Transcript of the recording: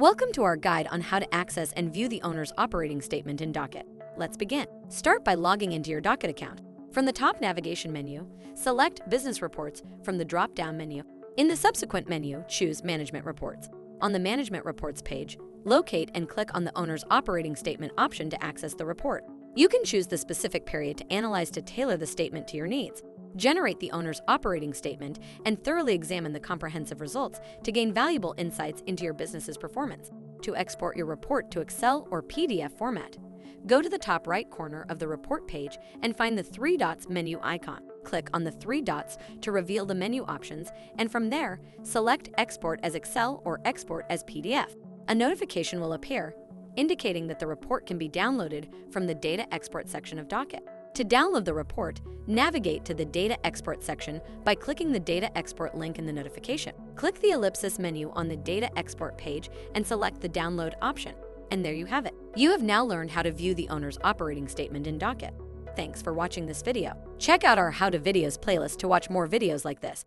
Welcome to our guide on how to access and view the owner's operating statement in Docyt. Let's begin. Start by logging into your Docyt account. From the top navigation menu, select Business Reports from the drop-down menu. In the subsequent menu, choose Management Reports. On the Management Reports page, locate and click on the owner's operating statement option to access the report. You can choose the specific period to analyze to tailor the statement to your needs. Generate the owner's operating statement and thoroughly examine the comprehensive results to gain valuable insights into your business's performance. To export your report to Excel or PDF format, go to the top right corner of the report page and find the three dots menu icon. Click on the three dots to reveal the menu options, and from there, select Export as Excel or Export as PDF. A notification will appear, indicating that the report can be downloaded from the Data Export section of Docyt. To download the report, navigate to the Data Export section by clicking the Data Export link in the notification. Click the ellipsis menu on the Data Export page and select the Download option. And there you have it. You have now learned how to view the owner's operating statement in Docyt. Thanks for watching this video. Check out our How to Videos playlist to watch more videos like this.